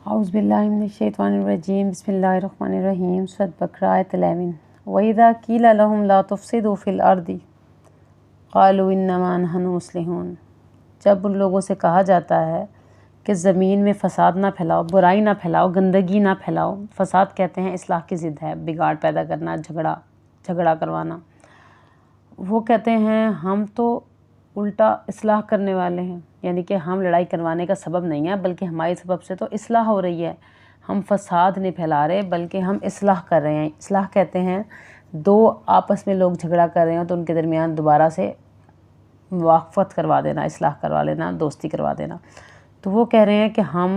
औज़ुबिल्लाहिमिनश्शैतानिर्रजीम बिस्मिल्लाहिर्रहमानिर्रहीम सूरह बकरा आयत 11। वइज़ा क़ीला लहुम ला तुफ़सिदू फ़िल अर्दि क़ालू इन्नमा नहनु मुस्लिहून। जब उन लोगों से कहा जाता है कि ज़मीन में फ़साद ना फैलाओ, बुराई ना फैलाओ, गंदगी ना फैलाओ। फ़साद कहते हैं इस्लाह की ज़िद है, बिगाड़ पैदा करना, झगड़ा करवाना। वो कहते हैं हम तो उल्टा इस्लाह करने वाले हैं, यानी कि हम लड़ाई करवाने का सबब नहीं है, बल्कि हमारी सबब से तो इस्लाह हो रही है। हम फ़साद नहीं फैला रहे, बल्कि हम इस्लाह कर रहे हैं। इस्लाह कहते हैं दो आपस में लोग झगड़ा कर रहे हो तो उनके दरमियान दोबारा से मुवाफ़क़त करवा देना, इस्लाह करवा लेना, दोस्ती करवा देना। तो वो कह रहे हैं कि हम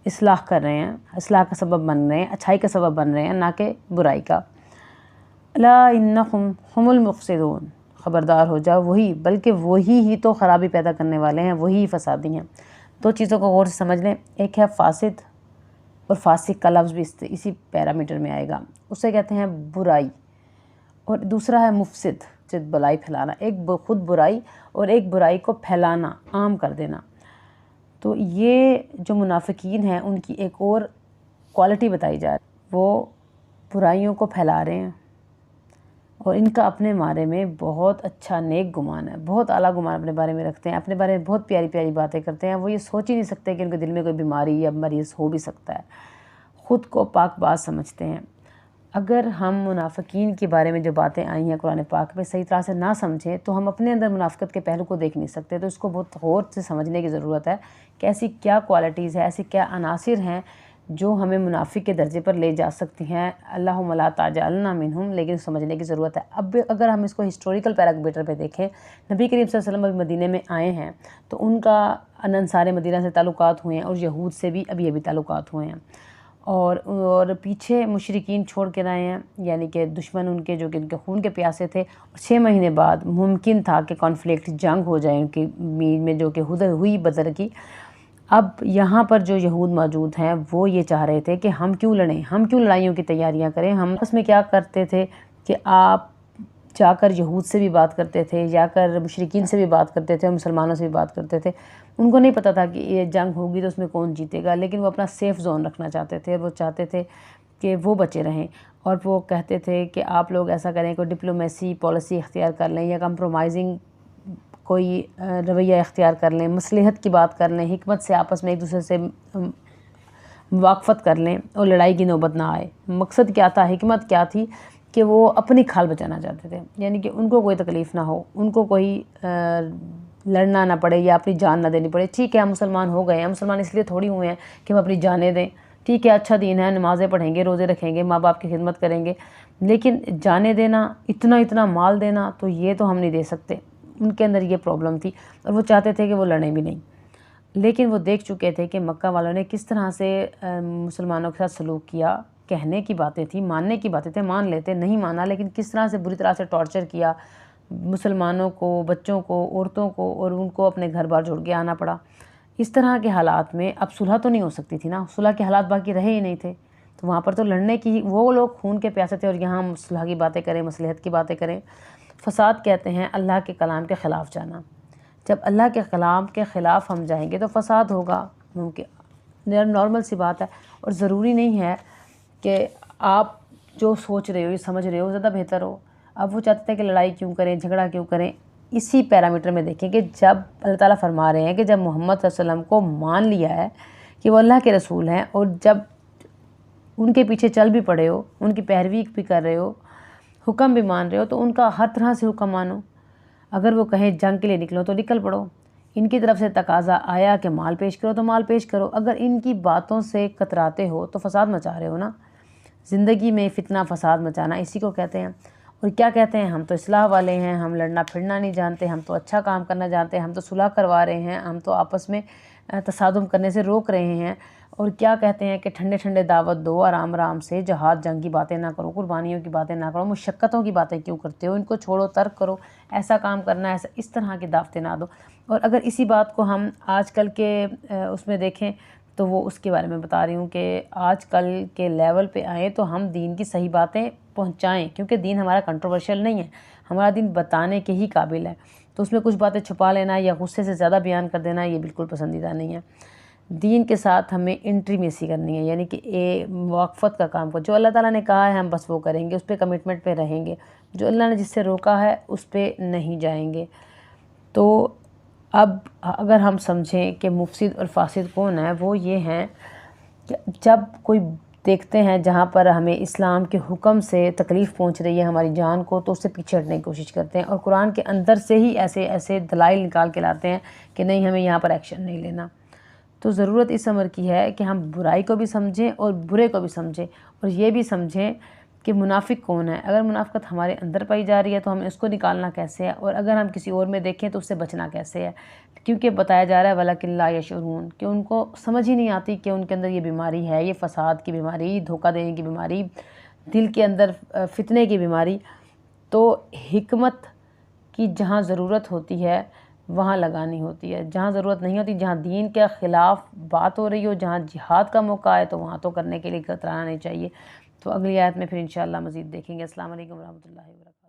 इस्लाह कर रहे हैं, इस्लाह का सबब बन रहे हैं, अच्छाई का सबब बन रहे हैं, ना कि बुराई का। अला इन्नहुम हुमुल मुफ़सिदून, ख़बरदार हो जाओ, वही बल्कि वही ही तो ख़राबी पैदा करने वाले हैं, वही फ़सादी हैं। दो चीज़ों को गौर से समझ लें, एक है फ़ासिद, और फ़ासिक का लफ्ज़ भी इसी पैरामीटर में आएगा। उसे कहते हैं बुराई, और दूसरा है मुफ़सिद, जिद बुराई फैलाना। एक खुद बुराई और एक बुराई को फैलाना, आम कर देना। तो ये जो मुनाफ़िकीन हैं उनकी एक और क्वालिटी बताई जा रही है, वो बुराइयों को फैला रहे हैं और इनका अपने बारे में बहुत अच्छा नेक गुमान है, बहुत आला गुमान अपने बारे में रखते हैं, अपने बारे में बहुत प्यारी प्यारी बातें करते हैं। वो ये सोच ही नहीं सकते कि उनके दिल में कोई बीमारी या मरीज़ हो भी सकता है। ख़ुद को पाकबाज़ समझते हैं। अगर हम मुनाफ़िकीन के बारे में जो बातें आई हैं कुरान पाक में सही तरह से ना समझें तो हम अपने अंदर मुनाफ़िकत के पहलू को देख नहीं सकते। तो इसको बहुत गौर से समझने की ज़रूरत है कि ऐसी क्या क्वालिटीज़ है, ऐसी क्या अनासिर हैं जो हमें मुनाफिक के दर्जे पर ले जा सकती हैं। अल्लाहुम्मा ला ताजअलना मिनहुम, लेकिन समझने की ज़रूरत है। अब अगर हम इसको हिस्टोरिकल पैरामीटर पे देखें, नबी करीम सल्लल्लाहु अलैहि वसल्लम अभी मदीने में आए हैं तो उनका अंसार मदीना से ताल्लुकात हुए हैं और यहूद से भी अभी ताल्लुकात हुए हैं। और पीछे मुशरिकीन छोड़ के आए हैं, यानी कि दुश्मन उनके जो कि उनके खून के प्यासे थे। 6 महीने बाद मुमकिन था कि कॉन्फ्लिक्ट, जंग हो जाए उनकी बीच में, जो कि हुई बदर की। अब यहाँ पर जो यहूद मौजूद हैं वो ये चाह रहे थे कि हम क्यों लड़ें, हम क्यों लड़ाइयों की तैयारियाँ करें। हम आपस में क्या करते थे कि आप जाकर यहूद से भी बात करते थे, जाकर मुशरिकीन से भी बात करते थे और मुसलमानों से भी बात करते थे। उनको नहीं पता था कि ये जंग होगी तो उसमें कौन जीतेगा, लेकिन वो अपना सेफ़ ज़ोन रखना चाहते थे। वो चाहते थे कि वो बचे रहें और वो कहते थे कि आप लोग ऐसा करें, कोई डिप्लोमेसी पॉलिसी इख्तियार कर लें या कंप्रोमाइज़िंग कोई रवैया इख्तियार कर लें, मसलहत की बात कर लें, हिकमत से आपस में एक दूसरे से मुवाफ़क़त कर लें और लड़ाई की नौबत ना आए। मकसद क्या था, हिकमत क्या थी कि वो अपनी खाल बचाना चाहते थे, यानी कि उनको कोई तकलीफ़ ना हो, उनको कोई लड़ना ना पड़े या अपनी जान ना देनी पड़े। ठीक है, हम मुसलमान हो गए हैं, मुसलमान इसलिए थोड़ी हुए हैं कि हम अपनी जानें दें। ठीक है, अच्छा दीन है, नमाज़ें पढ़ेंगे, रोज़े रखेंगे, माँ बाप की खिदमत करेंगे, लेकिन जाने देना, इतना माल देना, तो ये तो हम नहीं दे सकते। उनके अंदर ये प्रॉब्लम थी और वो चाहते थे कि वो लड़ें भी नहीं। लेकिन वो देख चुके थे कि मक्का वालों ने किस तरह से मुसलमानों के साथ सलूक किया। कहने की बातें थी, मानने की बातें थे, मान लेते, नहीं माना, लेकिन किस तरह से बुरी तरह से टॉर्चर किया मुसलमानों को, बच्चों को, औरतों को, और उनको अपने घर बार छोड़ के आना पड़ा। इस तरह के हालात में अब सुलह तो नहीं हो सकती थी ना, सुलह के हालात बाकी रहे ही नहीं थे। तो वहाँ पर तो लड़ने की, वो लोग खून के प्यासे थे और यहाँ हम सुलह की बातें करें, मसलहत की बातें करें। फ़साद कहते हैं अल्लाह के कलाम के ख़िलाफ़ जाना। जब अल्लाह के कलाम के ख़िलाफ़ हम जाएंगे तो फ़साद होगा, मुमकिन, नॉर्मल सी बात है। और ज़रूरी नहीं है कि आप जो सोच रहे हो, ये समझ रहे हो, ज़्यादा बेहतर हो। अब वो चाहते थे कि लड़ाई क्यों करें, झगड़ा क्यों करें। इसी पैरामीटर में देखें कि जब अल्लाह ताला फरमा रहे हैं कि जब मोहम्मद सल्लल्लाहु अलैहि वसल्लम को मान लिया है कि वो अल्लाह के रसूल हैं और जब उनके पीछे चल भी पड़े हो, उनकी पैरवी भी कर रहे हो, हुक्म भी मान रहे हो, तो उनका हर तरह से हुक्म मानो। अगर वो कहें जंग के लिए निकलो तो निकल पड़ो। इनकी तरफ से तकाजा आया कि माल पेश करो तो माल पेश करो। अगर इनकी बातों से कतराते हो तो फ़साद मचा रहे हो ना। ज़िंदगी में फितना फ़साद मचाना इसी को कहते हैं। और क्या कहते हैं, हम तो इस्लाह वाले हैं, हम लड़ना फिरना नहीं जानते, हम तो अच्छा काम करना जानते हैं, हम तो सुलह करवा रहे हैं, हम तो आपस में तसादुम करने से रोक रहे हैं। और क्या कहते हैं कि ठंडे ठंडे दावत दो, आराम आराम से, जहाद जंग की बातें ना करो, कुर्बानियों की बातें ना करो, मुशक्क़तों की बातें क्यों करते हो, इनको छोड़ो, तर्क करो, ऐसा काम करना, ऐसा, इस तरह की दावतें ना दो। और अगर इसी बात को हम आजकल के उसमें देखें तो वो उसके बारे में बता रही हूँ कि आजकल के लेवल पे आएँ तो हम दीन की सही बातें पहुँचाएँ, क्योंकि दीन हमारा कंट्रोवर्शियल नहीं है, हमारा दीन बताने के ही काबिल है। तो उसमें कुछ बातें छुपा लेना या गुस्से से ज़्यादा बयान कर देना, ये बिल्कुल पसंदीदा नहीं है। दीन के साथ हमें इंट्रीमेसी करनी है, यानी कि मुवाफ़क़त का काम कर, जो अल्लाह ताला ने कहा है हम बस वो करेंगे, उस पे कमिटमेंट पे रहेंगे, जो अल्लाह ने जिससे रोका है उस पे नहीं जाएंगे। तो अब अगर हम समझें कि मुफ़सिद और फ़ासिद कौन है, वो ये हैं कि जब कोई देखते हैं जहाँ पर हमें इस्लाम के हुक्म से तकलीफ़ पहुँच रही है हमारी जान को, तो उससे पीछे हटने की कोशिश करते हैं और कुरान के अंदर से ही ऐसे ऐसे दलाइल निकाल के लाते हैं कि नहीं, हमें यहाँ पर एक्शन नहीं लेना। तो ज़रूरत इस अमर की है कि हम बुराई को भी समझें और बुरे को भी समझें, और ये भी समझें कि मुनाफिक कौन है। अगर मुनाफ़िक़त हमारे अंदर पाई जा रही है तो हमें उसको निकालना कैसे है, और अगर हम किसी और में देखें तो उससे बचना कैसे है। क्योंकि बताया जा रहा है वलाकिन ला यशऊरून, कि उनको समझ ही नहीं आती कि उनके अंदर ये बीमारी है, ये फ़साद की बीमारी, धोखा देने की बीमारी, दिल के अंदर फितने की बीमारी। तो हिकमत की जहाँ ज़रूरत होती है वहाँ लगानी होती है, जहाँ ज़रूरत नहीं होती, जहाँ दीन के ख़िलाफ़ बात हो रही हो, जहाँ जिहाद का मौका है, तो वहाँ तो करने के लिए कतराना नहीं चाहिए। तो अगली आयत में फिर इंशाअल्लाह मज़ीद देखेंगे। अस्सलाम वालेकुम रहमतुल्लाहि व बरकातहू।